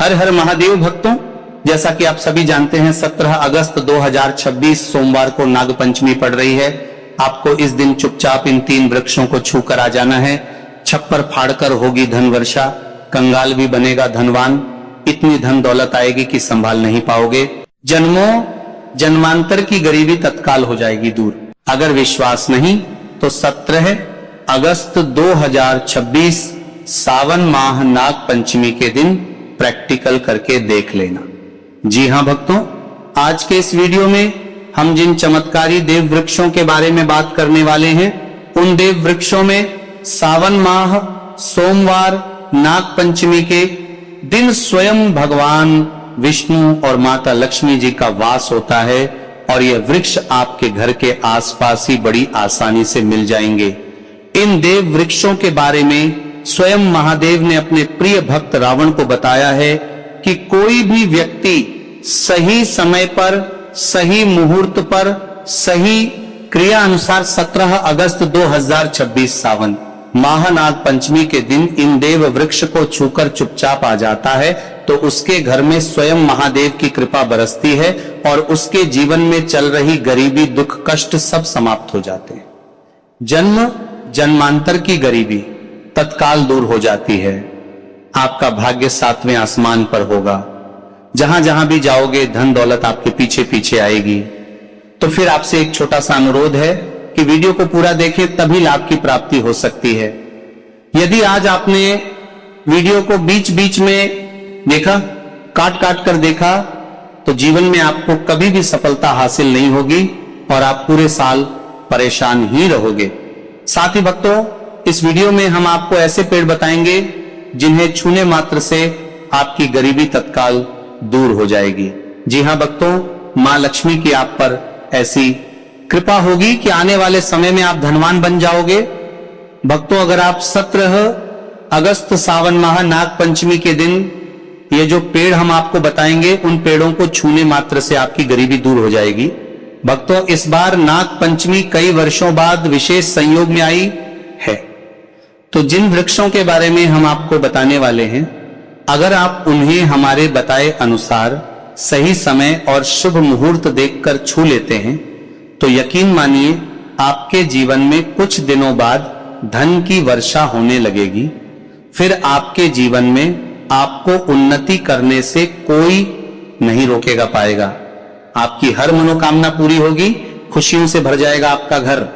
हर हर महादेव भक्तों, जैसा कि आप सभी जानते हैं 17 अगस्त 2026 सोमवार को नागपंचमी पड़ रही है। आपको इस दिन चुपचाप इन 3 वृक्षों को छूकर आ जाना है। छप्पर फाड़कर होगी धन वर्षा, कंगाल भी बनेगा धनवान, इतनी धन दौलत आएगी कि संभाल नहीं पाओगे। जन्मों जन्मांतर की गरीबी तत्काल हो जाएगी दूर। अगर विश्वास नहीं तो 17 अगस्त 2026 सावन माह नाग पंचमी के दिन प्रैक्टिकल करके देख लेना। जी हां भक्तों, आज के इस वीडियो में हम जिन चमत्कारी देव वृक्षों के बारे में बात करने वाले हैं, उन देव वृक्षों में सावन माह सोमवार नाग पंचमी के दिन स्वयं भगवान विष्णु और माता लक्ष्मी जी का वास होता है और यह वृक्ष आपके घर के आसपास ही बड़ी आसानी से मिल जाएंगे। इन देव वृक्षों के बारे में स्वयं महादेव ने अपने प्रिय भक्त रावण को बताया है कि कोई भी व्यक्ति सही समय पर, सही मुहूर्त पर, सही क्रिया अनुसार 17 अगस्त 2026 सावन महानाग पंचमी के दिन इन देव वृक्ष को छूकर चुपचाप आ जाता है तो उसके घर में स्वयं महादेव की कृपा बरसती है और उसके जीवन में चल रही गरीबी, दुख, कष्ट सब समाप्त हो जाते हैं। जन्म जन्मांतर की गरीबी तत्काल दूर हो जाती है। आपका भाग्य 7वें आसमान पर होगा। जहां जहां भी जाओगे धन दौलत आपके पीछे पीछे आएगी। तो फिर आपसे एक छोटा सा अनुरोध है कि वीडियो को पूरा देखें, तभी लाभ की प्राप्ति हो सकती है। यदि आज आपने वीडियो को बीच बीच में देखा, काट काट कर देखा, तो जीवन में आपको कभी भी सफलता हासिल नहीं होगी और आप पूरे साल परेशान ही रहोगे। साथ ही भक्तों, इस वीडियो में हम आपको ऐसे पेड़ बताएंगे जिन्हें छूने मात्र से आपकी गरीबी तत्काल दूर हो जाएगी। जी हां भक्तों, मां लक्ष्मी की आप पर ऐसी कृपा होगी कि आने वाले समय में आप धनवान बन जाओगे। भक्तों, अगर आप 17 अगस्त सावन माह नाग पंचमी के दिन ये जो पेड़ हम आपको बताएंगे, उन पेड़ों को छूने मात्र से आपकी गरीबी दूर हो जाएगी। भक्तों, इस बार नाग पंचमी कई वर्षों बाद विशेष संयोग में आई है, तो जिन वृक्षों के बारे में हम आपको बताने वाले हैं, अगर आप उन्हें हमारे बताए अनुसार सही समय और शुभ मुहूर्त देखकर छू लेते हैं तो यकीन मानिए आपके जीवन में कुछ दिनों बाद धन की वर्षा होने लगेगी। फिर आपके जीवन में आपको उन्नति करने से कोई नहीं रोकेगा पाएगा। आपकी हर मनोकामना पूरी होगी, खुशियों से भर जाएगा आपका घर।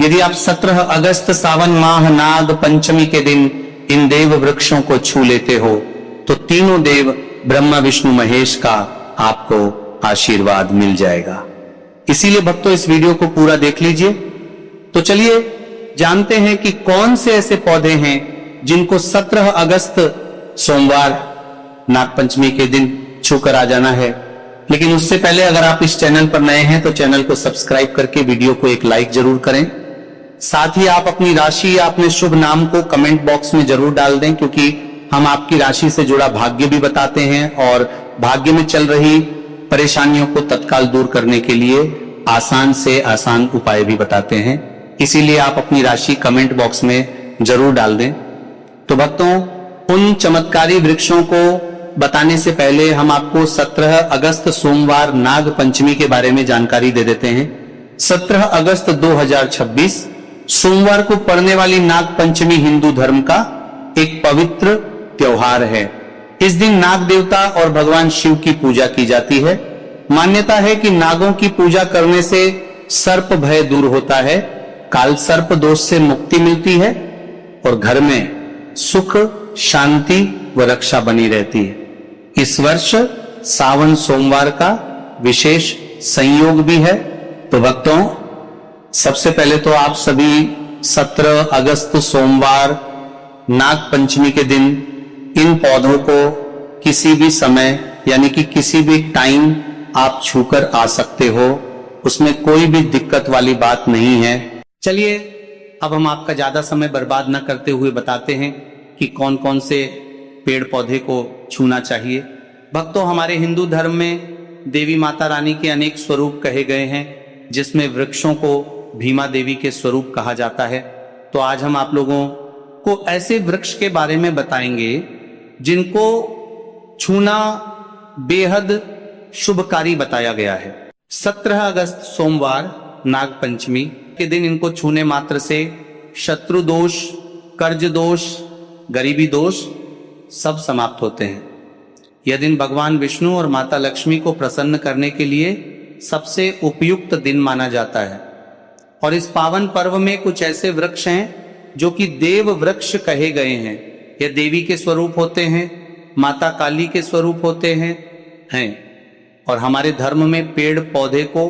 यदि आप 17 अगस्त सावन माह नाग पंचमी के दिन इन देव वृक्षों को छू लेते हो तो तीनों देव ब्रह्मा विष्णु महेश का आपको आशीर्वाद मिल जाएगा। इसीलिए भक्तों, इस वीडियो को पूरा देख लीजिए। तो चलिए जानते हैं कि कौन से ऐसे पौधे हैं जिनको 17 अगस्त सोमवार नागपंचमी के दिन छूकर आ जाना है। लेकिन उससे पहले अगर आप इस चैनल पर नए हैं तो चैनल को सब्सक्राइब करके वीडियो को एक लाइक जरूर करें। साथ ही आप अपनी राशि या अपने शुभ नाम को कमेंट बॉक्स में जरूर डाल दें, क्योंकि हम आपकी राशि से जुड़ा भाग्य भी बताते हैं और भाग्य में चल रही परेशानियों को तत्काल दूर करने के लिए आसान से आसान उपाय भी बताते हैं। इसीलिए आप अपनी राशि कमेंट बॉक्स में जरूर डाल दें। तो भक्तों, उन चमत्कारी वृक्षों को बताने से पहले हम आपको 17 अगस्त सोमवार नाग पंचमी के बारे में जानकारी दे देते हैं। 17 अगस्त 2026 सोमवार को पड़ने वाली नाग पंचमी हिंदू धर्म का एक पवित्र त्योहार है। इस दिन नाग देवता और भगवान शिव की पूजा की जाती है। मान्यता है कि नागों की पूजा करने से सर्प भय दूर होता है, काल सर्प दोष से मुक्ति मिलती है और घर में सुख, शांति व रक्षा बनी रहती है। इस वर्ष सावन सोमवार का विशेष संयोग भी है। तो भक्तों, सबसे पहले तो आप सभी 17 अगस्त सोमवार नाग पंचमी के दिन इन पौधों को किसी भी समय यानी कि किसी भी टाइम आप छूकर आ सकते हो, उसमें कोई भी दिक्कत वाली बात नहीं है। चलिए अब हम आपका ज्यादा समय बर्बाद न करते हुए बताते हैं कि कौन कौन से पेड़ पौधे को छूना चाहिए। भक्तों, हमारे हिंदू धर्म में देवी माता रानी के अनेक स्वरूप कहे गए हैं, जिसमें वृक्षों को भीमा देवी के स्वरूप कहा जाता है। तो आज हम आप लोगों को ऐसे वृक्ष के बारे में बताएंगे जिनको छूना बेहद शुभकारी बताया गया है। 17 अगस्त सोमवार नाग पंचमी के दिन इनको छूने मात्र से शत्रु दोष, कर्ज दोष, गरीबी दोष सब समाप्त होते हैं। यह दिन भगवान विष्णु और माता लक्ष्मी को प्रसन्न करने के लिए सबसे उपयुक्त दिन माना जाता है। और इस पावन पर्व में कुछ ऐसे वृक्ष हैं जो कि देव वृक्ष कहे गए हैं। ये देवी के स्वरूप होते हैं, माता काली के स्वरूप होते हैं। और हमारे धर्म में पेड़ पौधे को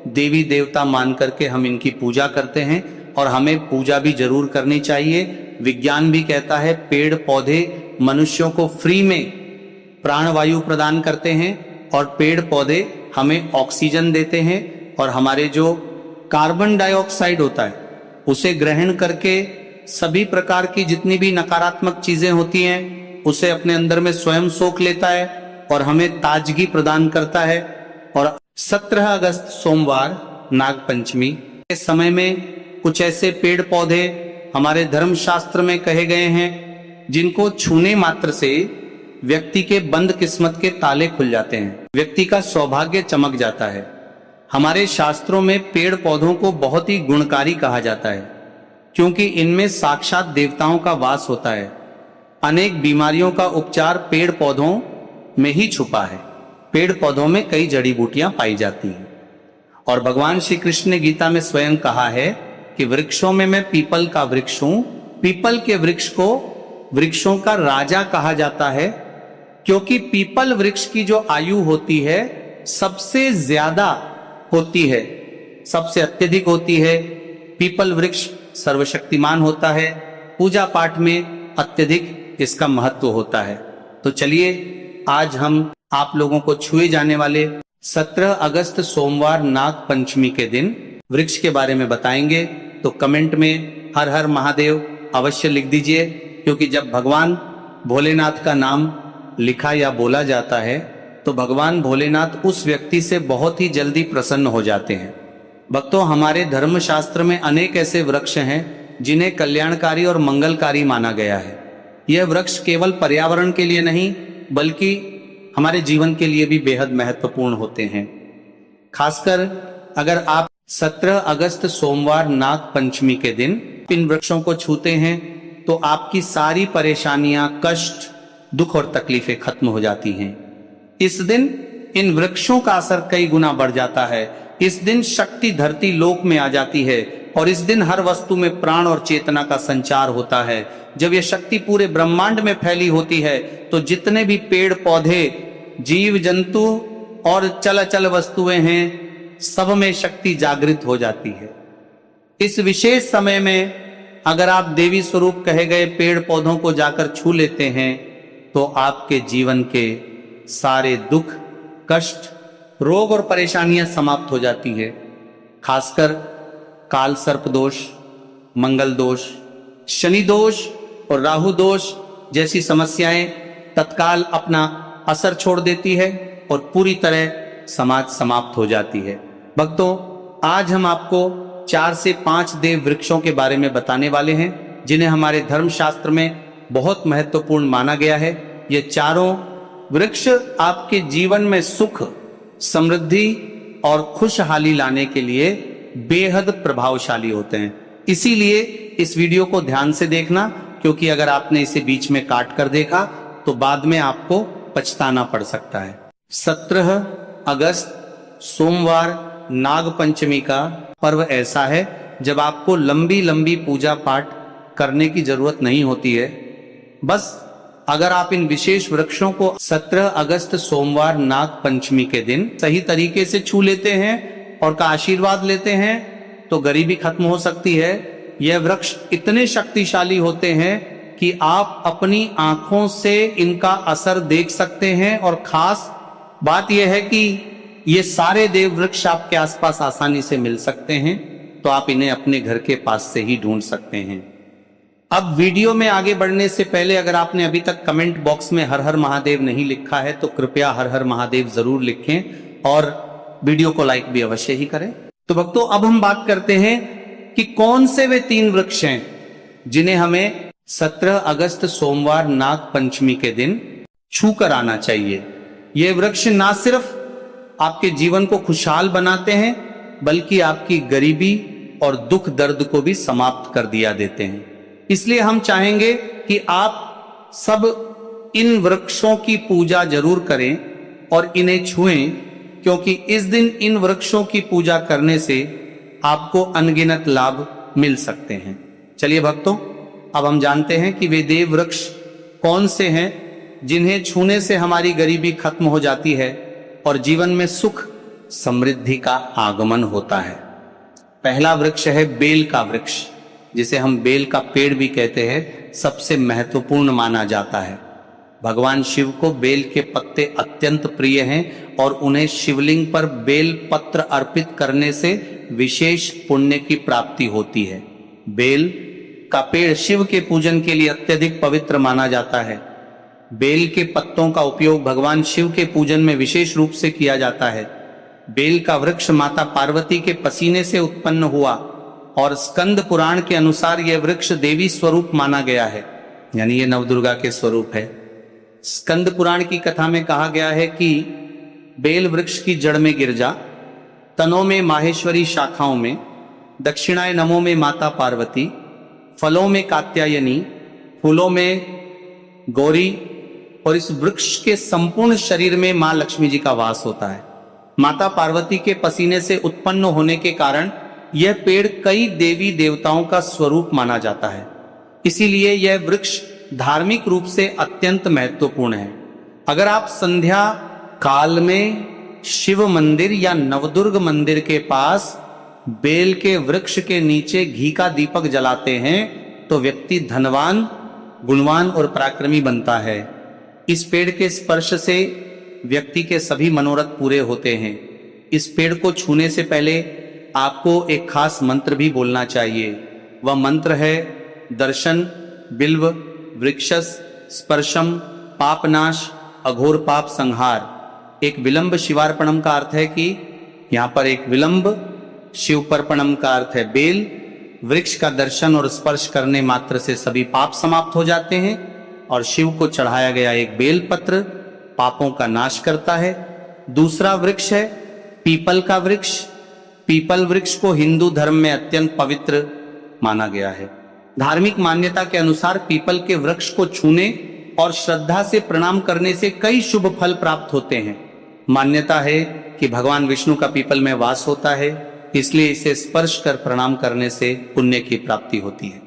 देवी देवता मान करके हम इनकी पूजा करते हैं और हमें पूजा भी जरूर करनी चाहिए। विज्ञान भी कहता है पेड़ पौधे मनुष्यों को फ्री में प्राणवायु प्रदान करते हैं और पेड़ पौधे हमें ऑक्सीजन देते हैं और हमारे जो कार्बन डाइऑक्साइड होता है उसे ग्रहण करके सभी प्रकार की जितनी भी नकारात्मक चीजें होती हैं उसे अपने अंदर में स्वयं सोख लेता है और हमें ताजगी प्रदान करता है। और 17 अगस्त सोमवार नाग पंचमी के समय में कुछ ऐसे पेड़ पौधे हमारे धर्मशास्त्र में कहे गए हैं जिनको छूने मात्र से व्यक्ति के बंद किस्मत के ताले खुल जाते हैं, व्यक्ति का सौभाग्य चमक जाता है। हमारे शास्त्रों में पेड़ पौधों को बहुत ही गुणकारी कहा जाता है क्योंकि इनमें साक्षात देवताओं का वास होता है। अनेक बीमारियों का उपचार पेड़ पौधों में ही छुपा है। पेड़ पौधों में कई जड़ी बूटियां पाई जाती हैं और भगवान श्री कृष्ण ने गीता में स्वयं कहा है कि वृक्षों में मैं पीपल का वृक्ष हूं। पीपल के वृक्ष को वृक्षों का राजा कहा जाता है क्योंकि पीपल वृक्ष की जो आयु होती है सबसे ज्यादा होती है, सबसे अत्यधिक होती है। पीपल वृक्ष सर्वशक्तिमान होता है, पूजा पाठ में अत्यधिक इसका महत्व होता है। तो चलिए आज हम आप लोगों को छुए जाने वाले 17 अगस्त सोमवार नाग पंचमी के दिन वृक्ष के बारे में बताएंगे। तो कमेंट में हर हर महादेव अवश्य लिख दीजिए क्योंकि जब भगवान भोलेनाथ का नाम लिखा या बोला जाता है तो भगवान भोलेनाथ उस व्यक्ति से बहुत ही जल्दी प्रसन्न हो जाते हैं। भक्तों, हमारे धर्म शास्त्र में अनेक ऐसे वृक्ष हैं जिन्हें कल्याणकारी और मंगलकारी माना गया है। यह वृक्ष केवल पर्यावरण के लिए नहीं बल्कि हमारे जीवन के लिए भी बेहद महत्वपूर्ण होते हैं। खासकर अगर आप 17 अगस्त सोमवार नाग पंचमी के दिन इन वृक्षों को छूते हैं तो आपकी सारी परेशानियां, कष्ट, दुख और तकलीफें खत्म हो जाती हैं। इस दिन इन वृक्षों का असर कई गुना बढ़ जाता है। इस दिन शक्ति धरती लोक में आ जाती है और इस दिन हर वस्तु में प्राण और चेतना का संचार होता है। जब यह शक्ति पूरे ब्रह्मांड में फैली होती है तो जितने भी पेड़ पौधे, जीव जंतु और चल वस्तुएं हैं सब में शक्ति जागृत हो जाती है। इस विशेष समय में अगर आप देवी स्वरूप कहे गए पेड़ पौधों को जाकर छू लेते हैं तो आपके जीवन के सारे दुख, कष्ट, रोग और परेशानियां समाप्त हो जाती है। खासकर काल सर्प दोष, मंगल दोष, शनि दोष और राहु दोष जैसी समस्याएं तत्काल अपना असर छोड़ देती है और पूरी तरह समाज समाप्त हो जाती है। भक्तों, आज हम आपको 4 से 5 देव वृक्षों के बारे में बताने वाले हैं जिन्हें हमारे धर्म शास्त्र में बहुत महत्वपूर्ण माना गया है। ये चारों वृक्ष आपके जीवन में सुख, समृद्धि और खुशहाली लाने के लिए बेहद प्रभावशाली होते हैं। इसीलिए इस वीडियो को ध्यान से देखना क्योंकि अगर आपने इसे बीच में काट कर देखा तो बाद में आपको पछताना पड़ सकता है। 17 अगस्त सोमवार नाग पंचमी का पर्व ऐसा है जब आपको लंबी लंबी पूजा पाठ करने की जरूरत नहीं होती है। बस अगर आप इन विशेष वृक्षों को 17 अगस्त सोमवार नाग पंचमी के दिन सही तरीके से छू लेते हैं और का आशीर्वाद लेते हैं तो गरीबी खत्म हो सकती है। यह वृक्ष इतने शक्तिशाली होते हैं कि आप अपनी आंखों से इनका असर देख सकते हैं और खास बात यह है कि ये सारे देव वृक्ष आपके आसपास आसानी से मिल सकते हैं तो आप इन्हें अपने घर के पास से ही ढूंढ सकते हैं। अब वीडियो में आगे बढ़ने से पहले अगर आपने अभी तक कमेंट बॉक्स में हर हर महादेव नहीं लिखा है तो कृपया हर हर महादेव जरूर लिखें और वीडियो को लाइक भी अवश्य ही करें। तो भक्तों, अब हम बात करते हैं कि कौन से वे 3 वृक्ष हैं जिन्हें हमें 17 अगस्त सोमवार नाग पंचमी के दिन छू कर आना चाहिए। ये वृक्ष ना सिर्फ आपके जीवन को खुशहाल बनाते हैं, बल्कि आपकी गरीबी और दुख दर्द को भी समाप्त कर दिया देते हैं। इसलिए हम चाहेंगे कि आप सब इन वृक्षों की पूजा जरूर करें और इन्हें छुएं, क्योंकि इस दिन इन वृक्षों की पूजा करने से आपको अनगिनत लाभ मिल सकते हैं। चलिए भक्तों, अब हम जानते हैं कि वे देव वृक्ष कौन से हैं जिन्हें छूने से हमारी गरीबी खत्म हो जाती है और जीवन में सुख समृद्धि का आगमन होता है। पहला वृक्ष है बेल का वृक्ष, जिसे हम बेल का पेड़ भी कहते हैं। सबसे महत्वपूर्ण माना जाता है। भगवान शिव को बेल के पत्ते अत्यंत प्रिय हैं और उन्हें शिवलिंग पर बेल पत्र अर्पित करने से विशेष पुण्य की प्राप्ति होती है। बेल का पेड़ शिव के पूजन के लिए अत्यधिक पवित्र माना जाता है। बेल के पत्तों का उपयोग भगवान शिव के पूजन में विशेष रूप से किया जाता है। बेल का वृक्ष माता पार्वती के पसीने से उत्पन्न हुआ और स्कंद पुराण के अनुसार यह वृक्ष देवी स्वरूप माना गया है, यानी ये नवदुर्गा के स्वरूप है। स्कंद पुराण की कथा में कहा गया है कि बेल वृक्ष की जड़ में गिरजा, तनों में माहेश्वरी, शाखाओं में दक्षिणाय नमो में माता पार्वती, फलों में कात्यायनी, फूलों में गौरी और इस वृक्ष के संपूर्ण शरीर में मां लक्ष्मी जी का वास होता है। माता पार्वती के पसीने से उत्पन्न होने के कारण यह पेड़ कई देवी देवताओं का स्वरूप माना जाता है। इसीलिए यह वृक्ष धार्मिक रूप से अत्यंत महत्वपूर्ण है। अगर आप संध्या काल में शिव मंदिर या नवदुर्ग मंदिर के पास बेल के वृक्ष के नीचे घी का दीपक जलाते हैं तो व्यक्ति धनवान, गुणवान और पराक्रमी बनता है। इस पेड़ के स्पर्श से व्यक्ति के सभी मनोरथ पूरे होते हैं। इस पेड़ को छूने से पहले आपको एक खास मंत्र भी बोलना चाहिए। वह मंत्र है दर्शन बिल्व वृक्षस स्पर्शम पापनाश अघोर पाप संहार। एक विलंब शिवार्पणम का अर्थ है कि यहाँ पर एक विलंब, शिवपर्पणम का अर्थ है बेल। वृक्ष का दर्शन और स्पर्श करने मात्र से सभी पाप समाप्त हो जाते हैं और शिव को चढ़ाया गया एक बेल पत्र पापों का नाश करता है। दूसरा वृक्ष है पीपल का वृक्ष। पीपल वृक्ष को हिंदू धर्म में अत्यंत पवित्र माना गया है। धार्मिक मान्यता के अनुसार पीपल के वृक्ष को छूने और श्रद्धा से प्रणाम करने से कई शुभ फल प्राप्त होते हैं। मान्यता है कि भगवान विष्णु का पीपल में वास होता है, इसलिए इसे स्पर्श कर प्रणाम करने से पुण्य की प्राप्ति होती है।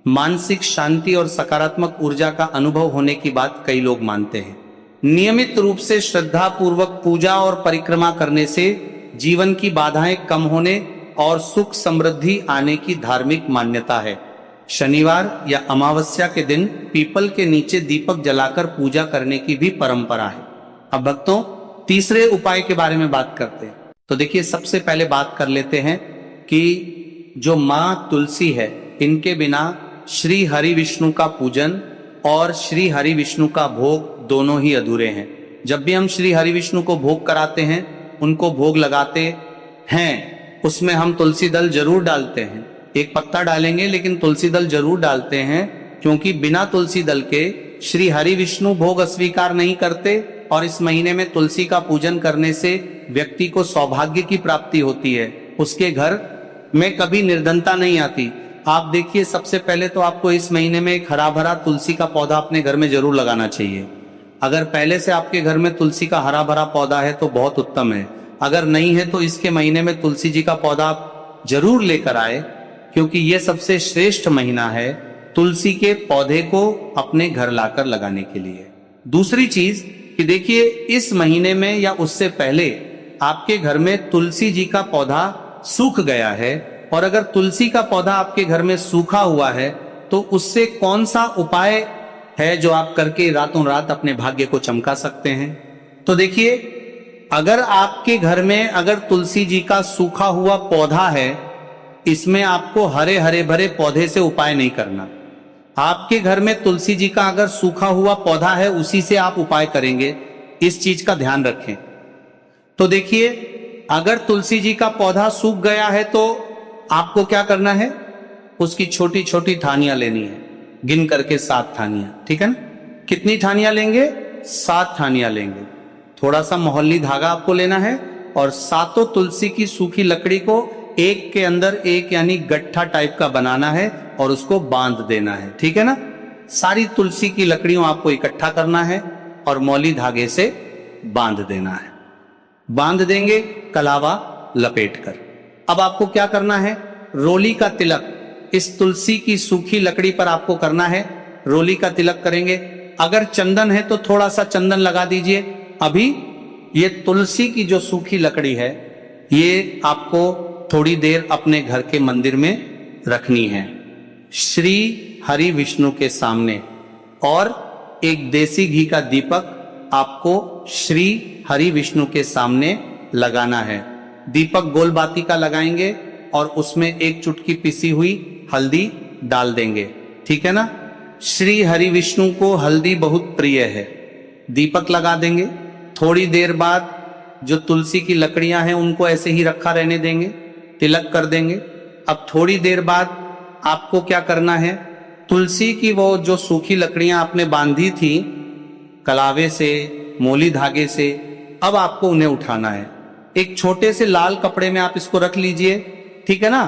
मानसिक शांति और सकारात्मक ऊर्जा का अनुभव होने की बात कई लोग मानते हैं। नियमित रूप से श्रद्धा पूर्वक पूजा और परिक्रमा करने से जीवन की बाधाएं कम होने और सुख समृद्धि आने की धार्मिक मान्यता है। शनिवार या अमावस्या के दिन पीपल के नीचे दीपक जलाकर पूजा करने की भी परंपरा है। अब भक्तों, तीसरे उपाय के बारे में बात करते हैं। तो देखिए, सबसे पहले बात कर लेते हैं कि जो मां तुलसी है, इनके बिना श्री हरि विष्णु का पूजन और श्री हरि विष्णु का भोग दोनों ही अधूरे हैं। जब भी हम श्री हरि विष्णु को भोग कराते हैं, उनको भोग लगाते हैं, उसमें हम तुलसी दल जरूर डालते हैं। एक पत्ता डालेंगे लेकिन तुलसी दल जरूर डालते हैं, क्योंकि बिना तुलसी दल के श्री हरि विष्णु भोग अस्वीकार नहीं करते। और इस महीने में तुलसी का पूजन करने से व्यक्ति को सौभाग्य की प्राप्ति होती है। उसके घर में कभी निर्धनता नहीं आती। आप देखिए, सबसे पहले तो आपको इस महीने में एक हरा भरा तुलसी का पौधा अपने घर में जरूर लगाना चाहिए। अगर पहले से आपके घर में तुलसी का हरा भरा पौधा है तो बहुत उत्तम है। अगर नहीं है तो इसके महीने में तुलसी जी का पौधा आप जरूर लेकर आए, क्योंकि यह सबसे श्रेष्ठ महीना है तुलसी के पौधे को अपने घर लाकर लगाने के लिए। दूसरी चीज कि देखिए, इस महीने में या उससे पहले आपके घर में तुलसी जी का पौधा सूख गया है, और अगर तुलसी का पौधा आपके घर में सूखा हुआ है तो उससे कौन सा उपाय है जो आप करके रातों रात अपने भाग्य को चमका सकते हैं। तो देखिए, अगर आपके घर में अगर तुलसी जी का सूखा हुआ पौधा है, इसमें आपको हरे हरे भरे पौधे से उपाय नहीं करना। आपके घर में तुलसी जी का अगर सूखा हुआ पौधा है, उसी से आप उपाय करेंगे। इस चीज का ध्यान रखें। तो देखिए, अगर तुलसी जी का पौधा सूख गया है तो आपको क्या करना है, उसकी छोटी छोटी ठानियां लेनी है, गिन करके 7 ठानियां, ठीक है ना। कितनी ठानियां लेंगे? 7 ठानियां लेंगे। थोड़ा सा मोहल्ली धागा आपको लेना है और 7 तुलसी की सूखी लकड़ी को एक के अंदर एक यानी गट्ठा टाइप का बनाना है और उसको बांध देना है। ठीक है ना। सारी तुलसी की लकड़ियों आपको इकट्ठा करना है और मौली धागे से बांध देना है। बांध देंगे कलावा लपेटकर। अब आपको क्या करना है, रोली का तिलक इस तुलसी की सूखी लकड़ी पर आपको करना है। रोली का तिलक करेंगे। अगर चंदन है तो थोड़ा सा चंदन लगा दीजिए। अभी ये तुलसी की जो सूखी लकड़ी है ये आपको थोड़ी देर अपने घर के मंदिर में रखनी है, श्री हरि विष्णु के सामने। और एक देसी घी का दीपक आपको श्री हरि विष्णु के सामने लगाना है। दीपक गोल बाती का लगाएंगे और उसमें एक चुटकी पिसी हुई हल्दी डाल देंगे। ठीक है ना। श्री हरि विष्णु को हल्दी बहुत प्रिय है। दीपक लगा देंगे। थोड़ी देर बाद जो तुलसी की लकड़ियां हैं उनको ऐसे ही रखा रहने देंगे, तिलक कर देंगे। अब थोड़ी देर बाद आपको क्या करना है, तुलसी की वो जो सूखी लकड़ियां आपने बांधी थी कलावे से, मोली धागे से, अब आपको उन्हें उठाना है। एक छोटे से लाल कपड़े में आप इसको रख लीजिए। ठीक है ना।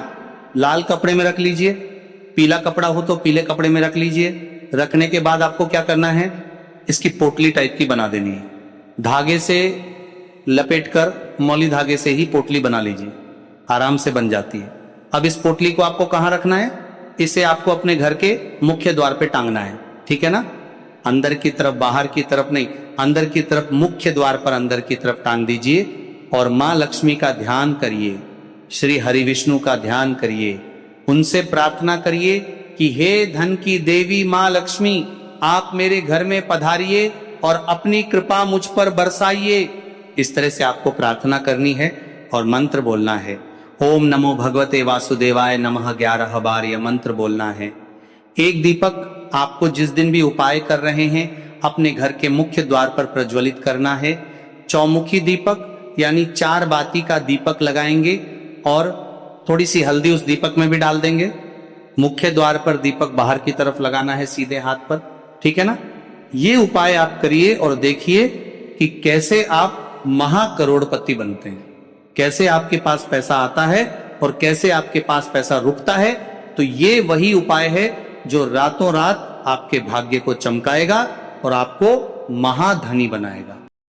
लाल कपड़े में रख लीजिए, पीला कपड़ा हो तो पीले कपड़े में रख लीजिए। रखने के बाद आपको क्या करना है, इसकी पोटली टाइप की बना देनी है। धागे से लपेटकर मौली धागे से ही पोटली बना लीजिए, आराम से बन जाती है। अब इस पोटली को आपको कहां रखना है, इसे आपको अपने घर के मुख्य द्वार पे टांगना है। ठीक है ना। अंदर की तरफ, बाहर की तरफ नहीं, अंदर की तरफ मुख्य द्वार पर अंदर की तरफ टांग दीजिए और मां लक्ष्मी का ध्यान करिए, श्री हरि विष्णु का ध्यान करिए। उनसे प्रार्थना करिए कि हे धन की देवी मां लक्ष्मी, आप मेरे घर में पधारिए और अपनी कृपा मुझ पर बरसाइए। इस तरह से आपको प्रार्थना करनी है और मंत्र बोलना है। ओम नमो भगवते वासुदेवाय नमः 11 बार यह मंत्र बोलना है। एक दीपक आपको जिस दिन भी उपाय कर रहे हैं अपने घर के मुख्य द्वार पर प्रज्वलित करना है। चौमुखी दीपक यानी 4 बाती का दीपक लगाएंगे और थोड़ी सी हल्दी उस दीपक में भी डाल देंगे। मुख्य द्वार पर दीपक बाहर की तरफ लगाना है सीधे हाथ पर। ठीक है ना। ये उपाय आप करिए और देखिए कि कैसे आप महाकरोड़पति बनते हैं, कैसे आपके पास पैसा आता है और कैसे आपके पास पैसा रुकता है। तो ये वही उपाय है जो रातों रात आपके भाग्य को चमकाएगा और आपको महाधनी बनाएगा।